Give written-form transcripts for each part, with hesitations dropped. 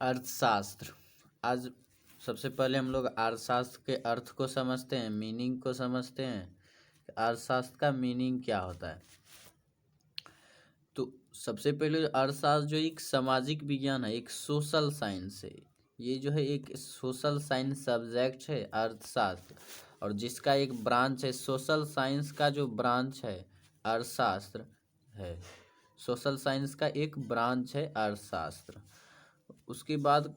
अर्थशास्त्र। आज सबसे पहले हम लोग अर्थशास्त्र के अर्थ को समझते हैं, मीनिंग को समझते हैं। अर्थशास्त्र का मीनिंग क्या होता है। तो सबसे पहले अर्थशास्त्र जो एक सामाजिक विज्ञान है, एक सोशल साइंस है। ये जो है एक सोशल साइंस सब्जेक्ट है अर्थशास्त्र, और जिसका एक ब्रांच है सोशल साइंस का जो ब्रांच है अर्थशास्त्र है। सोशल साइंस का एक ब्रांच है अर्थशास्त्र। उसके बाद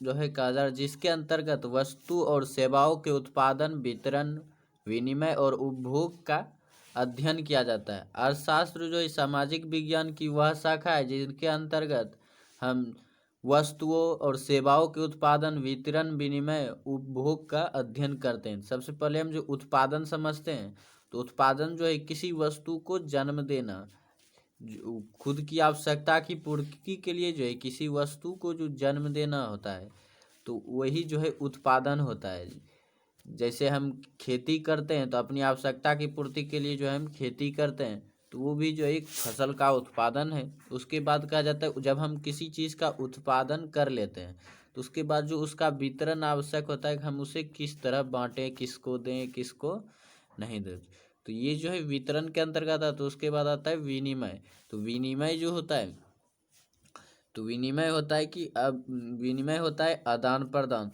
जो है कहा जिसके अंतर्गत वस्तु और सेवाओं के उत्पादन, वितरण, विनिमय और उपभोग का अध्ययन किया जाता है। अर्थशास्त्र जो है सामाजिक विज्ञान की वह शाखा है जिनके अंतर्गत हम वस्तुओं और सेवाओं के उत्पादन, वितरण, विनिमय, उपभोग का अध्ययन करते हैं। सबसे पहले हम जो उत्पादन समझते हैं, तो उत्पादन जो है किसी वस्तु को जन्म देना, खुद की आवश्यकता की पूर्ति के लिए जो है किसी वस्तु को जो जन्म देना होता है, तो वही जो है उत्पादन होता है। जैसे हम खेती करते हैं तो अपनी आवश्यकता की पूर्ति के लिए जो है हम खेती करते हैं, तो वो भी जो एक फसल का उत्पादन है। उसके बाद कहा जाता है जब हम किसी चीज़ का उत्पादन कर लेते हैं तो उसके बाद जो उसका वितरण आवश्यक होता है कि हम उसे किस तरह बांटें, किसको दें, किसको नहीं दें, तो ये जो है वितरण के अंतर्गत आता है। तो उसके बाद आता है विनिमय। तो विनिमय जो होता है, तो विनिमय होता है कि अब विनिमय होता है आदान प्रदान।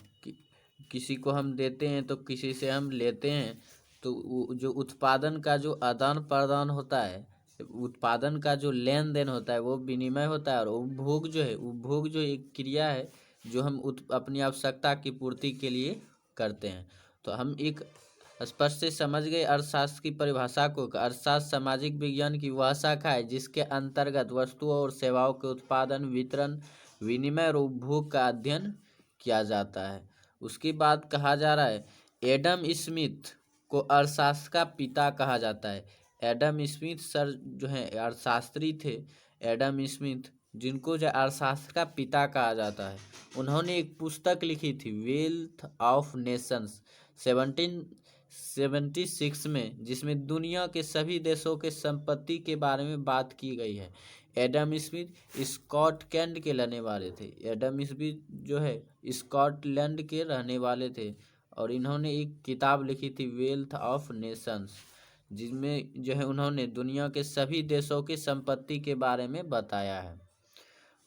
किसी को हम देते हैं तो किसी से हम लेते हैं, तो जो उत्पादन का जो आदान प्रदान होता है, उत्पादन का जो लेन देन होता है वो विनिमय होता है। और उपभोग जो है, उपभोग जो एक क्रिया है जो हम अपनी आवश्यकता की पूर्ति के लिए करते हैं। तो हम एक स्पष्ट से समझ गए अर्थशास्त्र की परिभाषा को। अर्थशास्त्र सामाजिक विज्ञान की वह शाखा है जिसके अंतर्गत वस्तुओं और सेवाओं के उत्पादन, वितरण, विनिमय और उपभोग का अध्ययन किया जाता है। उसके बाद कहा जा रहा है एडम स्मिथ को अर्थशास्त्र का पिता कहा जाता है। एडम स्मिथ सर जो है अर्थशास्त्री थे, एडम स्मिथ, जिनको जो अर्थशास्त्र का पिता कहा जाता है। उन्होंने एक पुस्तक लिखी थी वेल्थ ऑफ नेशंस 1776 में, जिसमें दुनिया के सभी देशों के संपत्ति के बारे में बात की गई है। एडम स्मिथ स्कॉटलैंड के रहने वाले थे। एडम स्मिथ जो है स्कॉटलैंड के रहने वाले थे, और इन्होंने एक किताब लिखी थी वेल्थ ऑफ नेशंस, जिसमें जो है उन्होंने दुनिया के सभी देशों की संपत्ति के बारे में बताया है।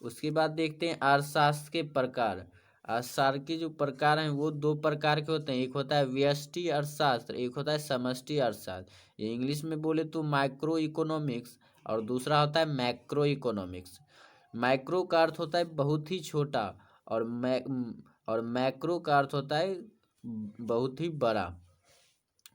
उसके बाद देखते हैं अर्थशास्त्र के प्रकार। अर्थशास्त्र के जो प्रकार हैं वो दो प्रकार के होते हैं, एक होता है व्यष्टि अर्थशास्त्र, एक होता है समष्टि अर्थशास्त्र। ये इंग्लिश में बोले तो माइक्रो इकोनॉमिक्स, और दूसरा होता है मैक्रो इकोनॉमिक्स। माइक्रो का अर्थ होता है बहुत ही छोटा, और मैक्रो का अर्थ होता है बहुत ही बड़ा।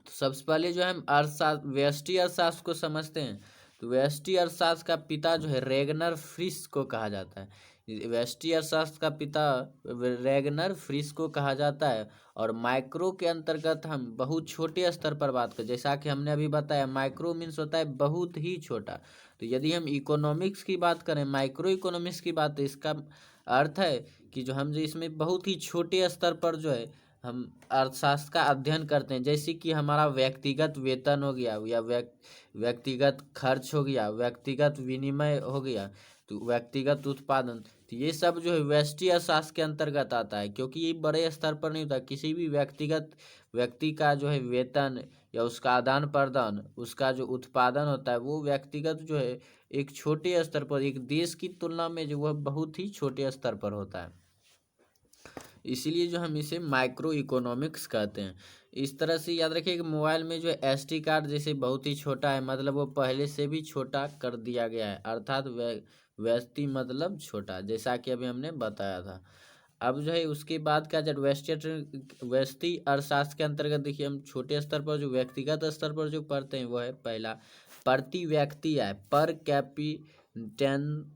तो सबसे पहले जो है हम अर्थशास्त्र व्यष्टि अर्थशास्त्र को समझते हैं। तो व्यष्टि अर्थशास्त्र का पिता जो है रेगनर फ्रिश को कहा जाता है। व्यष्टि अर्थशास्त्र का पिता रेगनर फ्रिश को कहा जाता है। और माइक्रो के अंतर्गत हम बहुत छोटे स्तर पर बात करें, जैसा कि हमने अभी बताया माइक्रो मीन्स होता है बहुत ही छोटा। तो यदि हम इकोनॉमिक्स की बात करें, माइक्रो इकोनॉमिक्स की बात, तो इसका अर्थ है कि जो हम जो इसमें बहुत ही छोटे स्तर पर जो है हम अर्थशास्त्र का अध्ययन करते हैं। जैसे कि हमारा व्यक्तिगत वेतन हो गया, या व्यक्तिगत खर्च हो गया, व्यक्तिगत विनिमय हो गया, तो व्यक्तिगत उत्पादन, तो ये सब जो है व्यष्टि अर्थशास्त्र के अंतर्गत आता है। क्योंकि ये बड़े स्तर पर नहीं होता, किसी भी व्यक्तिगत व्यक्ति का जो है वेतन या उसका आदान प्रदान, उसका जो उत्पादन होता है वो व्यक्तिगत जो है एक छोटे स्तर पर, एक देश की तुलना में जो वह बहुत ही छोटे स्तर पर होता है, इसीलिए जो हम इसे माइक्रो इकोनॉमिक्स कहते हैं। इस तरह से याद रखिए कि मोबाइल में जो SD कार्ड जैसे बहुत ही छोटा है, मतलब वो पहले से भी छोटा कर दिया गया है, अर्थात व्यष्टि मतलब छोटा, जैसा कि अभी हमने बताया था। अब जो है उसके बाद क्या, जब व्यष्टि अर्थशास्त्र के अंतर्गत देखिए हम छोटे स्तर पर जो व्यक्तिगत स्तर पर जो पढ़ते हैं वो है पहला प्रति व्यक्ति आय, पर कैपिटन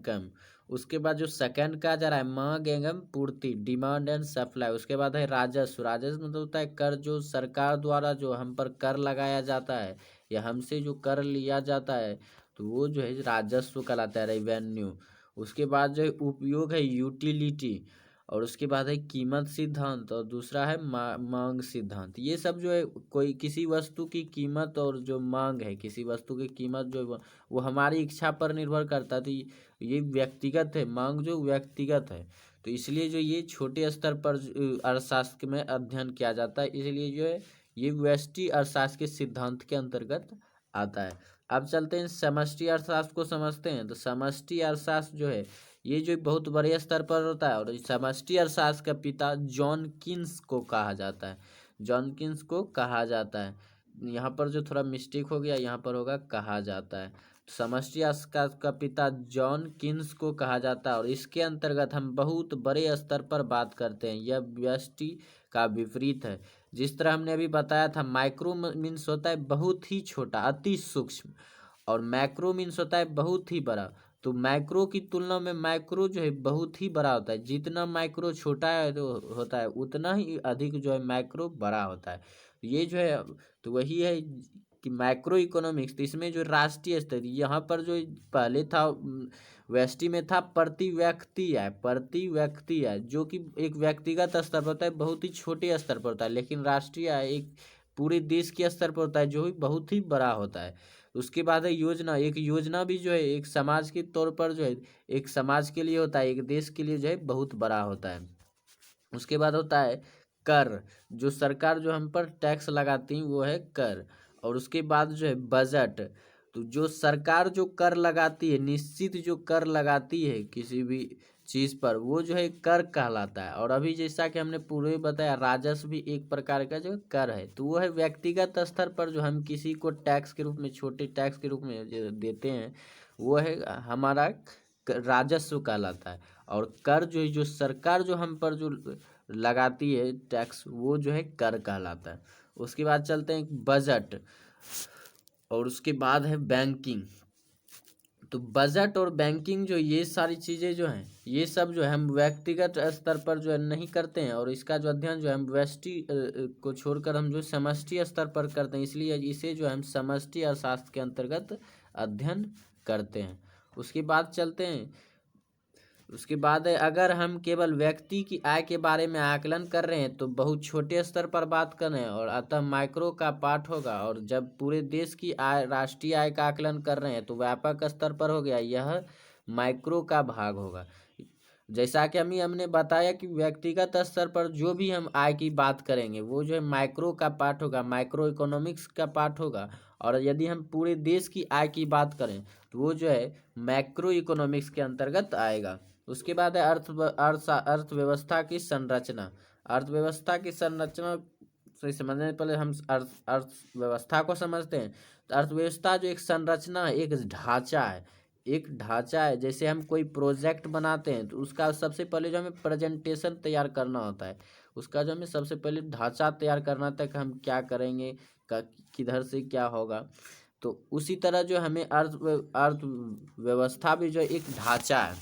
कम। उसके बाद जो सेकंड का जा रहा है मांग एवं पूर्ति, डिमांड एंड सप्लाई। उसके बाद है राजस्व। राजस्व मतलब होता है कर, जो सरकार द्वारा जो हम पर कर लगाया जाता है या हमसे जो कर लिया जाता है, तो वो जो है राजस्व कहलाता है, रेवेन्यू। उसके बाद जो है उपयोग है यूटिलिटी, और उसके बाद है कीमत सिद्धांत, और दूसरा है मांग सिद्धांत। ये सब जो है कोई किसी वस्तु की कीमत और जो मांग है, किसी वस्तु की कीमत जो है वो हमारी इच्छा पर निर्भर करता है। तो ये व्यक्तिगत है, मांग जो व्यक्तिगत है। तो इसलिए जो ये छोटे स्तर पर अर्थशास्त्र में अध्ययन किया जाता है, इसलिए जो है ये व्यष्टि अर्थशास्त्र के सिद्धांत के अंतर्गत आता है। अब चलते हैं समष्टि अर्थशास्त्र को समझते हैं। तो समष्टि अर्थशास्त्र जो है ये जो बहुत बड़े स्तर पर होता है, और समष्टि अर्थशास्त्र का पिता जॉन कीन्स को कहा जाता है। जॉन कीन्स को कहा जाता है, यहाँ पर जो थोड़ा मिस्टेक हो गया, यहाँ पर होगा कहा जाता है। समष्टि अर्थशास्त्र का पिता जॉन कीन्स को कहा जाता है, और इसके अंतर्गत हम बहुत बड़े स्तर पर बात करते हैं। यह व्यष्टि का विपरीत है। जिस तरह हमने अभी बताया था, माइक्रो मीन्स होता है बहुत ही छोटा, अति सूक्ष्म, और मैक्रो मीन्स होता है बहुत ही बड़ा। तो मैक्रो की तुलना में माइक्रो जो है बहुत ही बड़ा होता है। जितना माइक्रो छोटा है तो होता है, उतना ही अधिक जो है मैक्रो बड़ा होता है। ये जो है तो वही है कि मैक्रो इकोनॉमिक्स। तो इसमें जो राष्ट्रीय स्तर, यहाँ पर जो पहले था व्यष्टि में था प्रति व्यक्ति है, जो कि एक व्यक्तिगत स्तर पर होता है, बहुत ही छोटे स्तर पर होता है। लेकिन राष्ट्रीय है एक पूरे देश के स्तर पर होता है, जो बहुत ही बड़ा होता है। उसके बाद है योजना। एक योजना भी जो है एक समाज के तौर पर जो है एक समाज के लिए होता है, एक देश के लिए जो है बहुत बड़ा होता है। उसके बाद होता है कर। जो सरकार जो हम पर टैक्स लगाती है वो है कर। और उसके बाद जो है बजट। तो जो सरकार जो कर लगाती है, निश्चित जो कर लगाती है किसी भी चीज़ पर, वो जो है कर कहलाता है। और अभी जैसा कि हमने पूर्व बताया, राजस्व भी एक प्रकार का जो कर है। तो वो है व्यक्तिगत स्तर पर जो हम किसी को टैक्स के रूप में, छोटे टैक्स के रूप में जो देते हैं, वो है हमारा राजस्व कहलाता है। और कर जो है, जो सरकार जो हम पर जो लगाती है टैक्स, वो जो है कर कहलाता है। उसके बाद चलते हैं बजट, और उसके बाद है बैंकिंग। तो बजट और बैंकिंग जो ये सारी चीज़ें जो हैं, ये सब जो है हम व्यक्तिगत स्तर पर जो है नहीं करते हैं, और इसका जो अध्ययन जो है हम व्यष्टि को छोड़कर हम जो समष्टि स्तर पर करते हैं। इसलिए इसे जो है हम समष्टि अर्थशास्त्र के अंतर्गत अध्ययन करते हैं। उसके बाद चलते हैं, उसके बाद है अगर हम केवल व्यक्ति की आय के बारे में आकलन कर रहे हैं तो बहुत छोटे स्तर पर बात कर रहे हैं, और अतः माइक्रो का पार्ट होगा। और जब पूरे देश की आय, राष्ट्रीय आय का आकलन कर रहे हैं तो व्यापक स्तर पर हो गया, यह माइक्रो का भाग होगा। जैसा कि हमने बताया कि व्यक्तिगत स्तर पर जो भी हम आय की बात करेंगे वो जो है माइक्रो का पार्ट होगा, माइक्रो इकोनॉमिक्स का पार्ट होगा। और यदि हम पूरे देश की आय की बात करें तो वो जो है मैक्रो इकोनॉमिक्स के अंतर्गत आएगा। उसके बाद है अर्थव्यवस्था की संरचना। अर्थव्यवस्था की संरचना से समझने से पहले हम अर्थव्यवस्था को समझते हैं। तो अर्थव्यवस्था जो एक संरचना है, एक ढांचा है, एक ढांचा है। जैसे हम कोई प्रोजेक्ट बनाते हैं तो उसका सबसे पहले जो हमें प्रेजेंटेशन तैयार करना होता है, उसका जो हमें सबसे पहले ढांचा तैयार करना होता है कि हम क्या करेंगे, किधर से क्या होगा। तो उसी तरह जो हमें अर्थव्यवस्था भी जो एक ढांचा है,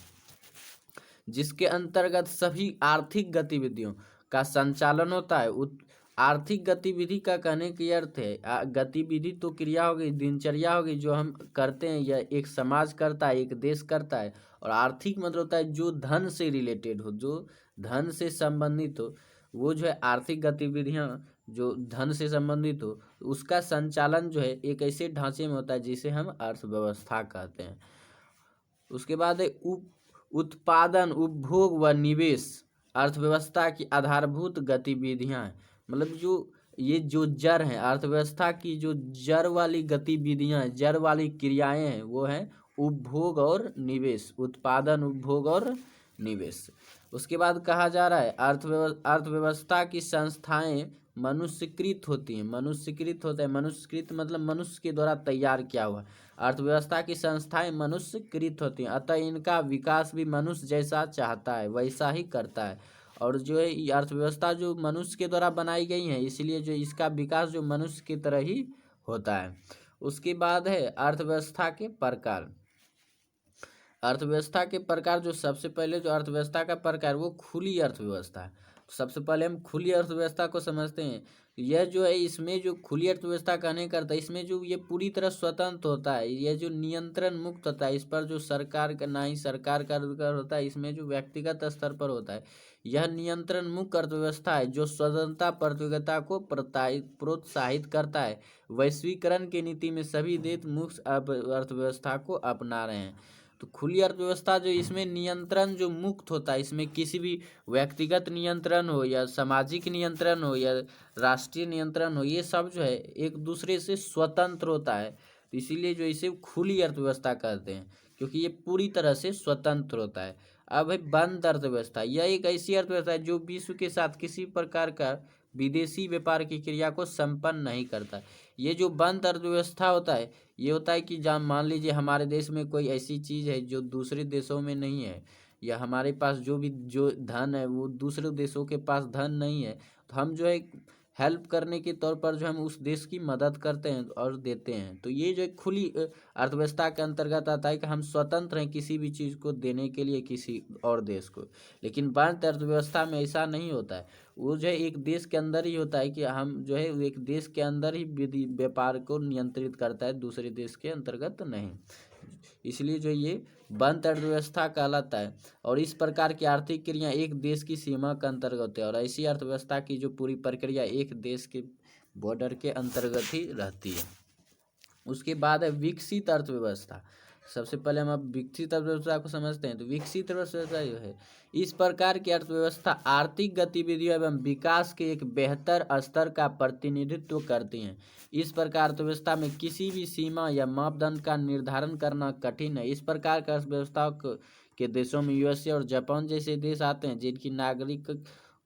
जिसके अंतर्गत सभी आर्थिक गतिविधियों का संचालन होता है। आर्थिक गतिविधि का कहने की अर्थ है गतिविधि तो क्रिया होगी, दिनचर्या होगी जो हम करते हैं, या एक समाज करता है, एक देश करता है। और आर्थिक मतलब होता है जो धन से रिलेटेड हो, जो धन से संबंधित हो, वो जो है आर्थिक गतिविधियां जो धन से संबंधित हो, उसका संचालन जो है एक ऐसे ढांचे में होता है जिसे हम अर्थव्यवस्था कहते हैं। उसके बाद है उत्पादन, उपभोग व निवेश। अर्थव्यवस्था की आधारभूत गतिविधियां हैं, मतलब जो ये जो जड़ है अर्थव्यवस्था की, जो जड़ वाली गतिविधियां, जड़ वाली क्रियाएं हैं, वो हैं उपभोग और निवेश, उत्पादन, उपभोग और निवेश। उसके बाद कहा जा रहा है अर्थव्यवस्था की संस्थाएं मनुष्यकृत होती हैं। मनुष्यकृत होता है, मनुष्यकृत मतलब मनुष्य के द्वारा तैयार किया हुआ। अर्थव्यवस्था की संस्थाएं मनुष्यकृत होती हैं, अतः इनका विकास भी मनुष्य जैसा चाहता है वैसा ही करता है। और जो है ये अर्थव्यवस्था जो मनुष्य के द्वारा बनाई गई है, इसलिए जो इसका विकास जो मनुष्य की तरह ही होता है। उसके बाद है अर्थव्यवस्था के प्रकार। अर्थव्यवस्था के प्रकार जो सबसे पहले जो अर्थव्यवस्था का प्रकार वो खुली अर्थव्यवस्था है। सबसे पहले हम खुली अर्थव्यवस्था को समझते हैं। यह जो है, इसमें जो खुली अर्थव्यवस्था कहने करता है, इसमें जो ये पूरी तरह स्वतंत्र होता है, यह जो नियंत्रण मुक्त होता है, इस पर जो सरकार का, ना ही सरकार का अधिकार होता है, इसमें जो व्यक्तिगत स्तर पर होता है। यह नियंत्रण मुक्त अर्थव्यवस्था है जो स्वतंत्रता प्रतियोगिता को प्रोत्साहित करता है। वैश्वीकरण की नीति में सभी देश मुक्त अर्थव्यवस्था को अपना रहे हैं। तो खुली अर्थव्यवस्था जो, इसमें नियंत्रण जो मुक्त होता है, इसमें किसी भी व्यक्तिगत नियंत्रण हो या सामाजिक नियंत्रण हो या राष्ट्रीय नियंत्रण हो, ये सब जो है एक दूसरे से स्वतंत्र होता है। तो इसीलिए जो इसे खुली अर्थव्यवस्था कहते हैं, क्योंकि ये पूरी तरह से स्वतंत्र होता है। अब है बंद अर्थव्यवस्था। यह एक ऐसी अर्थव्यवस्था है जो विश्व के साथ किसी प्रकार का विदेशी व्यापार की क्रिया को संपन्न नहीं करता। ये जो बंद अर्थव्यवस्था होता है, ये होता है कि जहाँ मान लीजिए हमारे देश में कोई ऐसी चीज़ है जो दूसरे देशों में नहीं है, या हमारे पास जो धन है वो दूसरे देशों के पास धन नहीं है, तो हम जो है हेल्प करने के तौर पर जो हम उस देश की मदद करते हैं और देते हैं। तो ये जो खुली अर्थव्यवस्था के अंतर्गत आता है कि हम स्वतंत्र हैं किसी भी चीज़ को देने के लिए किसी और देश को। लेकिन बंद अर्थव्यवस्था में ऐसा नहीं होता है। वो जो है एक देश के अंदर ही होता है कि हम जो है एक देश के अंदर ही व्यापार को नियंत्रित करता है, दूसरे देश के अंतर्गत नहीं। इसलिए जो ये बंद अर्थव्यवस्था कहलाता है। और इस प्रकार की आर्थिक क्रिया एक देश की सीमा के अंतर्गत होती है, और ऐसी अर्थव्यवस्था की जो पूरी प्रक्रिया एक देश के बॉर्डर के अंतर्गत ही रहती है। उसके बाद है विकसित अर्थव्यवस्था। सबसे पहले हम अब विकसित अर्थव्यवस्था को समझते हैं। तो विकसित अर्थव्यवस्था जो है, इस प्रकार की अर्थव्यवस्था आर्थिक गतिविधियों एवं विकास के एक बेहतर स्तर का प्रतिनिधित्व करती हैं। इस प्रकार अर्थव्यवस्था में किसी भी सीमा या मापदंड का निर्धारण करना कठिन है। इस प्रकार की अर्थव्यवस्था के देशों में यूएसए और जापान जैसे देश आते हैं, जिनकी नागरिक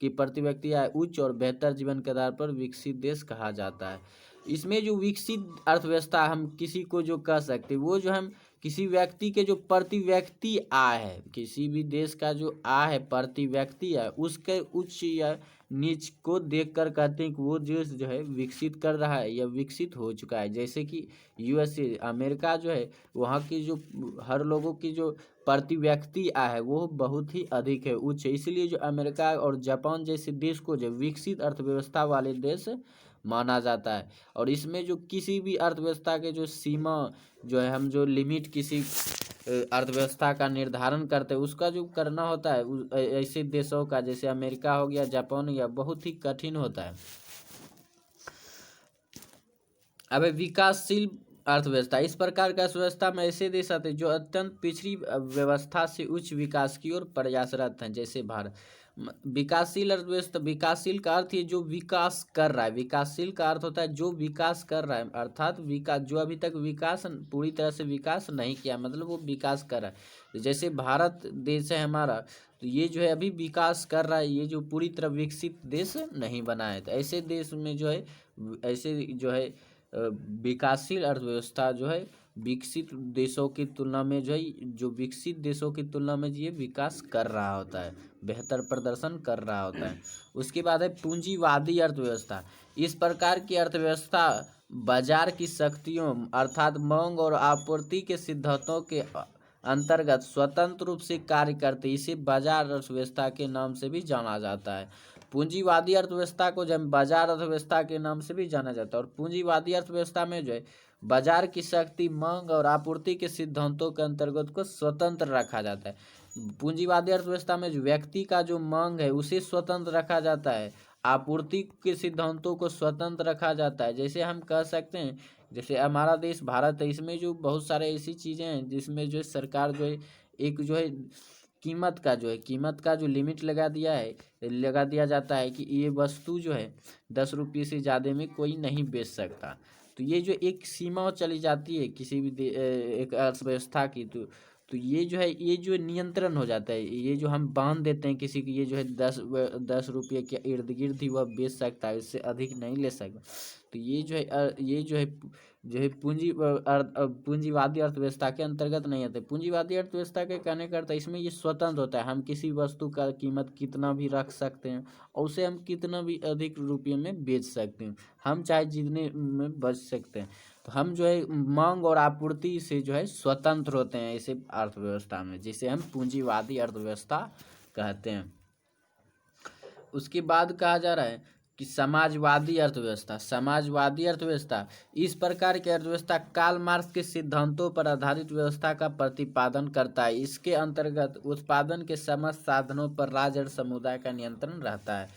की प्रति व्यक्ति आय उच्च और बेहतर जीवन के आधार पर विकसित देश कहा जाता है। इसमें जो विकसित अर्थव्यवस्था हम किसी को जो कह सकते हैं, वो जो हम किसी व्यक्ति के जो प्रति व्यक्ति आय है, किसी भी देश का जो आय है प्रति व्यक्ति है, उसके उच्च या नीच को देखकर कहते हैं कि वो देश जो है विकसित कर रहा है या विकसित हो चुका है। जैसे कि यूएसए, अमेरिका जो है, वहाँ की जो हर लोगों की जो प्रति व्यक्ति आय है वो बहुत ही अधिक है, उच्च है। इसलिए जो अमेरिका और जापान जैसे देश को जो विकसित अर्थव्यवस्था वाले देश माना जाता है। और इसमें जो किसी भी अर्थव्यवस्था के जो सीमा जो है, हम जो लिमिट किसी अर्थव्यवस्था का निर्धारण करते हैं, उसका जो करना होता है ऐसे देशों का, जैसे अमेरिका हो गया, जापान हो गया, बहुत ही कठिन होता है। अब विकासशील अर्थव्यवस्था। इस प्रकार का अर्थव्यवस्था में ऐसे देश आते हैं जो अत्यंत पिछड़ी व्यवस्था से उच्च विकास की ओर प्रयासरत हैं, जैसे भारत। विकासशील अर्थव्यवस्था, विकासशील का अर्थ ये जो विकास कर रहा है, विकासशील का अर्थ होता है जो विकास कर रहा है, अर्थात विकास जो अभी तक विकास पूरी तरह से विकास नहीं किया, मतलब वो विकास कर रहा है। जैसे भारत देश है हमारा, तो ये जो है अभी विकास कर रहा है, ये जो पूरी तरह विकसित देश नहीं बना है। तो ऐसे देश में जो है, ऐसे जो है विकासशील अर्थव्यवस्था जो है विकसित देशों की तुलना में जो है, जो विकसित देशों की तुलना में ये विकास कर रहा होता है, बेहतर प्रदर्शन कर रहा होता है। उसके बाद है पूंजीवादी अर्थव्यवस्था। इस प्रकार की अर्थव्यवस्था बाजार की शक्तियों अर्थात मांग और आपूर्ति के सिद्धांतों के अंतर्गत स्वतंत्र रूप से कार्य करते, इसे बाजार अर्थव्यवस्था के नाम से भी जाना जाता है। पूंजीवादी अर्थव्यवस्था को जब बाजार अर्थव्यवस्था के नाम से भी जाना जाता है। और पूंजीवादी अर्थव्यवस्था में जो है बाजार की शक्ति मांग और आपूर्ति के सिद्धांतों के अंतर्गत को स्वतंत्र रखा जाता है। पूंजीवादी अर्थव्यवस्था में जो व्यक्ति का जो मांग है उसे स्वतंत्र रखा जाता है, आपूर्ति के सिद्धांतों को स्वतंत्र रखा जाता है। जैसे हम कह सकते हैं, जैसे हमारा देश भारत है, इसमें जो बहुत सारे ऐसी चीज़ें हैं जिसमें जो है सरकार जो है एक जो है कीमत का जो लिमिट लगा दिया जाता है कि ये वस्तु जो है 10 रुपये से ज़्यादा में कोई नहीं बेच सकता। तो ये जो एक सीमा चली जाती है किसी भी एक अर्थव्यवस्था की, तो ये जो है, ये जो नियंत्रण हो जाता है, ये जो हम बांध देते हैं किसी की, ये जो है 10 रुपये के इर्द गिर्द ही वह बेच सकता है, इससे अधिक नहीं ले सकता। तो ये जो है पूंजीवादी अर्थव्यवस्था के अंतर्गत नहीं आते। पूंजीवादी अर्थव्यवस्था के कहने का अर्थ है इसमें ये स्वतंत्र होता है, हम किसी वस्तु का कीमत कितना भी रख सकते हैं और उसे हम कितना भी अधिक रुपये में बेच सकते हैं, हम चाहे जितने में बच सकते हैं। तो हम जो है मांग और आपूर्ति से जो है स्वतंत्र होते हैं इसे अर्थव्यवस्था में, जिसे हम पूंजीवादी अर्थव्यवस्था कहते हैं। उसके बाद कहा जा रहा है कि समाजवादी अर्थव्यवस्था। समाजवादी अर्थव्यवस्था इस प्रकार की अर्थव्यवस्था कार्ल मार्क्स के सिद्धांतों पर आधारित व्यवस्था का प्रतिपादन करता है। इसके अंतर्गत उत्पादन के समस्त साधनों पर राज्य और समुदाय का नियंत्रण रहता है।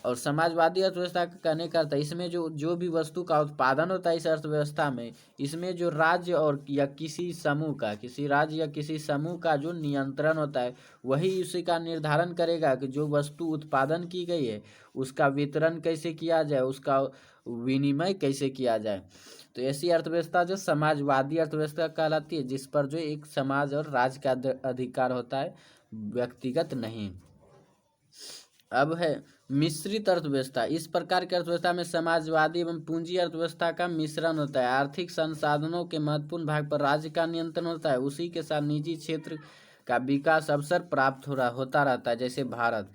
और समाजवादी अर्थव्यवस्था का कहने का अर्थ है इसमें जो भी वस्तु का उत्पादन होता है इस अर्थव्यवस्था में, इसमें जो राज्य और या किसी समूह का, किसी राज्य या किसी समूह का जो नियंत्रण होता है वही उसी का निर्धारण करेगा कि जो वस्तु उत्पादन की गई है उसका वितरण कैसे किया जाए, उसका विनिमय कैसे किया जाए। तो ऐसी अर्थव्यवस्था जो समाजवादी अर्थव्यवस्था कहलाती है, जिस पर जो एक समाज और राज्य का अधिकार होता है, व्यक्तिगत नहीं। अब है मिश्रित अर्थव्यवस्था। इस प्रकार की अर्थव्यवस्था में समाजवादी एवं पूंजी अर्थव्यवस्था का मिश्रण होता है। आर्थिक संसाधनों के महत्वपूर्ण भाग पर राज्य का नियंत्रण होता है, उसी के साथ निजी क्षेत्र का विकास अवसर प्राप्त होता रहता है, जैसे भारत।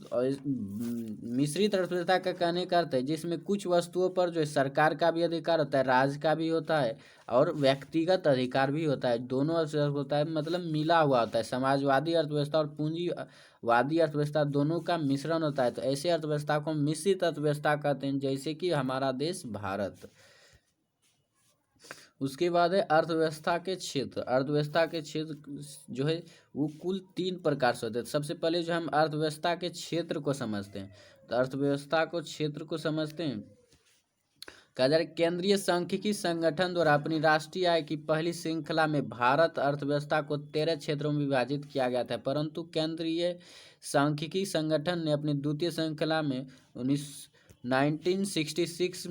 और मिश्रित अर्थव्यवस्था का कहने का अर्थ है जिसमें कुछ वस्तुओं पर जो है सरकार का भी अधिकार होता है, राज्य का भी होता है और व्यक्तिगत अधिकार भी होता है, दोनों अर्थव्यवस्था होता है, मतलब मिला हुआ होता है। समाजवादी अर्थव्यवस्था और पूंजीवादी अर्थव्यवस्था दोनों का मिश्रण होता है। तो ऐसे अर्थव्यवस्था को मिश्रित अर्थव्यवस्था कहते हैं, जैसे कि हमारा देश भारत। उसके बाद है अर्थव्यवस्था के क्षेत्र। अर्थव्यवस्था के क्षेत्र जो है वो कुल 3 प्रकार से होते हैं। सबसे पहले जो हम अर्थव्यवस्था के क्षेत्र को समझते हैं, तो अर्थव्यवस्था को क्षेत्र को समझते हैं। कहा जा रहा है केंद्रीय सांख्यिकी संगठन द्वारा अपनी राष्ट्रीय आय की पहली श्रृंखला में भारत अर्थव्यवस्था को 13 क्षेत्रों में विभाजित किया गया था, परंतु केंद्रीय सांख्यिकी संगठन ने अपनी द्वितीय श्रृंखला में 1966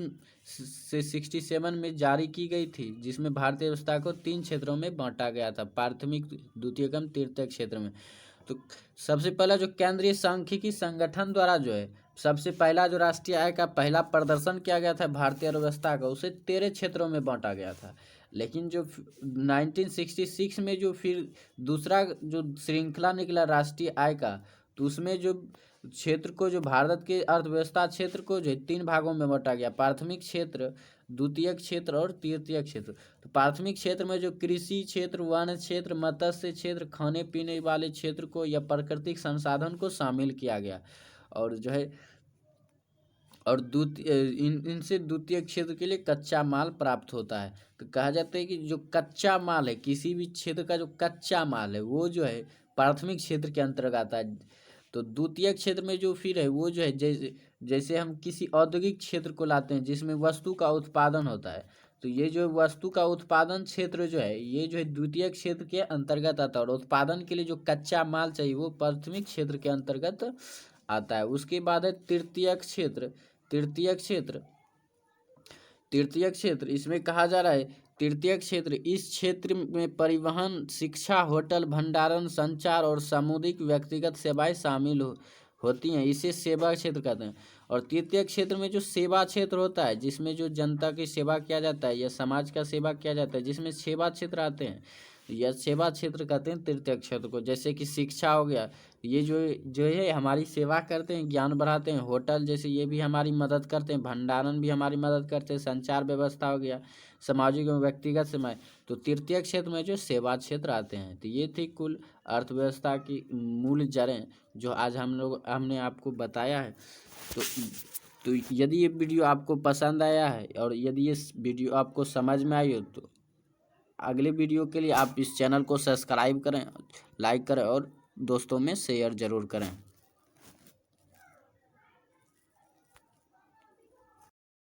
से 67 में जारी की गई थी, जिसमें भारतीय व्यवस्था को 3 क्षेत्रों में बांटा गया था, प्राथमिक, द्वितीयकम, तृतीयक क्षेत्र में। तो सबसे पहला जो केंद्रीय सांख्यिकी संगठन द्वारा जो है सबसे पहला जो राष्ट्रीय आय का पहला प्रदर्शन किया गया था भारतीय अर्थव्यवस्था का, उसे 13 क्षेत्रों में बांटा गया था। लेकिन जो 1966 में जो फिर दूसरा जो श्रृंखला निकला राष्ट्रीय आय का, तो उसमें जो क्षेत्र को, जो भारत के अर्थव्यवस्था क्षेत्र को जो 3 भागों में बांटा गया, प्राथमिक क्षेत्र, द्वितीयक क्षेत्र और तृतीयक क्षेत्र। तो प्राथमिक क्षेत्र में जो कृषि क्षेत्र, वन क्षेत्र, मत्स्य क्षेत्र, खाने पीने वाले क्षेत्र को या प्राकृतिक संसाधन को शामिल किया गया। और जो है और इनसे द्वितीय क्षेत्र के लिए कच्चा माल प्राप्त होता है। तो कहा जाता है कि जो कच्चा माल है, किसी भी क्षेत्र का जो कच्चा माल है वो जो है प्राथमिक क्षेत्र के अंतर्गत आता है। तो द्वितीय क्षेत्र में जो फिर है वो जो है जैसे हम किसी औद्योगिक क्षेत्र को लाते हैं जिसमें वस्तु का उत्पादन होता है, तो ये जो वस्तु का उत्पादन क्षेत्र जो है ये जो है द्वितीय क्षेत्र के अंतर्गत आता है, और उत्पादन के लिए जो कच्चा माल चाहिए वो प्राथमिक क्षेत्र के अंतर्गत आता है। उसके बाद है तृतीय क्षेत्र। तृतीय क्षेत्र इसमें कहा जा रहा है तृतीय क्षेत्र, इस क्षेत्र में परिवहन, शिक्षा, होटल, भंडारण, संचार और सामुदायिक व्यक्तिगत सेवाएं शामिल होती हैं, इसे सेवा क्षेत्र कहते हैं। और तृतीय क्षेत्र में जो सेवा क्षेत्र होता है जिसमें जो जनता की सेवा किया जाता है या समाज का सेवा किया जाता है, जिसमें सेवा क्षेत्र आते हैं, यह सेवा क्षेत्र कहते हैं तृतीय क्षेत्र को। जैसे कि शिक्षा हो गया, ये जो है हमारी सेवा करते हैं, ज्ञान बढ़ाते हैं। होटल जैसे ये भी हमारी मदद करते हैं, भंडारण भी हमारी मदद करते हैं, संचार व्यवस्था हो गया, सामाजिक एवं व्यक्तिगत सेवाएं। तो तृतीय क्षेत्र में जो सेवा क्षेत्र आते हैं। तो ये थी कुल अर्थव्यवस्था की मूल जड़ें जो आज हमने आपको बताया है। तो यदि ये वीडियो आपको पसंद आया है और यदि ये वीडियो आपको समझ में आई हो, तो अगले वीडियो के लिए आप इस चैनल को सब्सक्राइब करें, लाइक करें और दोस्तों में शेयर ज़रूर करें।